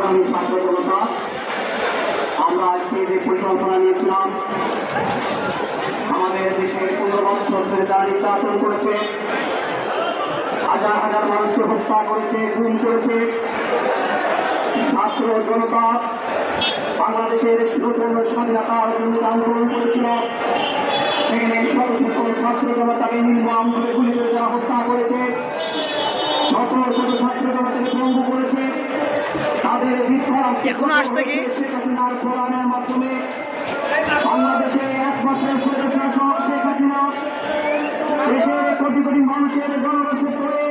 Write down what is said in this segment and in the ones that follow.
সংগ্রামী ছাত্র জনতা, আমরা আজকে যে পরিকল্পনা নিয়েছিলাম, আমাদের দেশের 15 বছর ধরে যারা নির্যাতন করেছে, হাজার হাজার মানুষকে হত্যা করেছে, খুন করেছে, ছাত্র জনতা বাংলাদেশের নতুন স্বাধীনতার জন্য আন্দোলন করেছিল। সেখানে শত শত ছাত্র জনতাকে নির্মমভাবে গুলি করে যারা হত্যা করেছে, শত শত ছাত্র জনতাকে পঙ্গু করেছে, তাদের এখন আসছে কি প্রোগ্রামের মাধ্যমে বাংলাদেশে একমাত্র শাসক শেখ হাসিনা দেশের কোটি কোটি মানুষের গণরসদ করে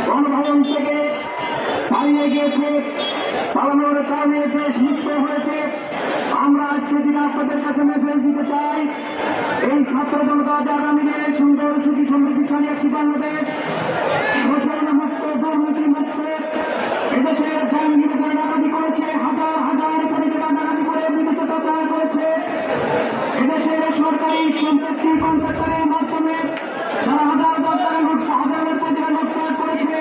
গণভবন থেকে পালিয়ে গিয়েছে। পালানোর কারণে দেশ মুক্ত হয়েছে। আমরা আজকে দিনে আপনাদের কাছে মেসেজ দিতে চাই, এই ছাত্র জনতা আগামী দিনে সুন্দর সুখী সমৃদ্ধিশালী একটি বাংলাদেশ, শোষণ মুক্ত, দুর্নীতি মুক্ত, এদেশের ব্যাংকগুলোকে ডাকাতি করেছে, হাজার হাজার কোটি টাকা ডাকাতি করে বিদেশে পাচার করেছে, এদেশের সরকারি সম্পত্তি কন্ট্রাক্টরের মাধ্যমে তারা হাজার হাজারের কোটি টাকা লুটপাট করেছে।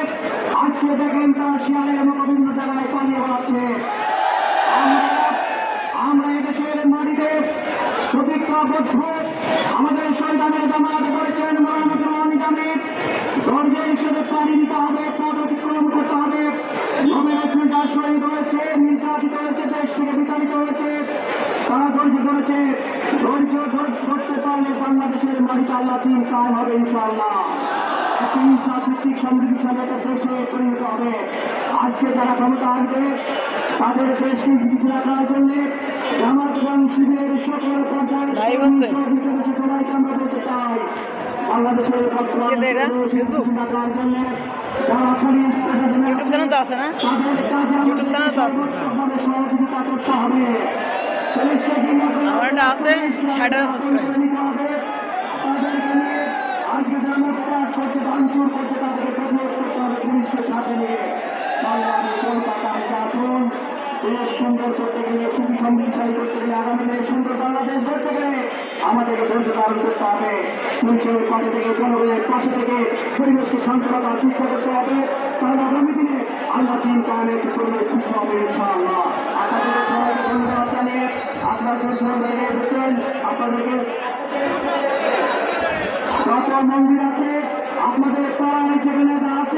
আজকে দেখেন তারা শিয়ালের মতো বিভিন্ন জায়গায় পালিয়ে বেড়াচ্ছে। আমরা এদেশের মাটিতে প্রতিজ্ঞাবদ্ধ, আমাদের সংগ্রামের জামাত করেছেন নিজামী, ধৈর্যের হিসেবে পানি দিতে হবে, পথ অতিক্রম করতে হবে। যারা শহীদ হয়েছে, নির্যাতিত হয়েছে, দেশ থেকে বিতাড়িত হয়েছে, তারা ধৈর্য ধরেছে। ধৈর্য ধরতে পারলে বাংলাদেশের মাটিতে আল্লাহ দিন কায়েম হবে ইনশাআল্লাহ। ভিত্তিক সমৃদ্ধিশালী একটা দেশে পরিণত হবে। আজকে যারা ক্ষমতা আসবে তাদের দেশকে পিছিয়ে রাখার জন্য জামাত এবং শিবিরের সকল পর্যায়ে সবাইকে আমরা বলতে চাই, বাংলাদেশের ইউটিউব চ্যানেল তো আছে না, ইউটিউব চ্যানেল তো আছে, সহযোগিতা করতে হবে। আমার এটা আছে 60,000 সাবস্ক্রাইব। আজকে যারা মোটরবাদ করছে, ভাঙচুর করছে, তাদেরকে প্রতিরোধ করতে হবে পুলিশকে সাথে নিয়ে। বাংলাদেশ কলকাতায় আসুন, দেশ সুন্দর করতে গেলে, সুখী সমৃদ্ধিশালী করতে গেলে, আগামী দিনে সুন্দর বাংলাদেশ গড়তে গেলে আমাদেরকে ধৈর্য ধারণ করতে হবে। পুলিশের পাশে থেকে, জনগণের পাশে থেকে পরিবেশকে শান্ত রাখার চেষ্টা করতে হবে। তাহলে আগামী দিনে আল্লাহ দিন কায়েমের করলে সুস্থ হবে ইনশাআল্লাহ। আপনাদের সবাইকে ধন্যবাদ জানিয়ে আপনার ধৈর্য এসেছেন, আপনাদেরকে যত মন্দির আছে আপনাদের প্রাণ সেখানে আছে।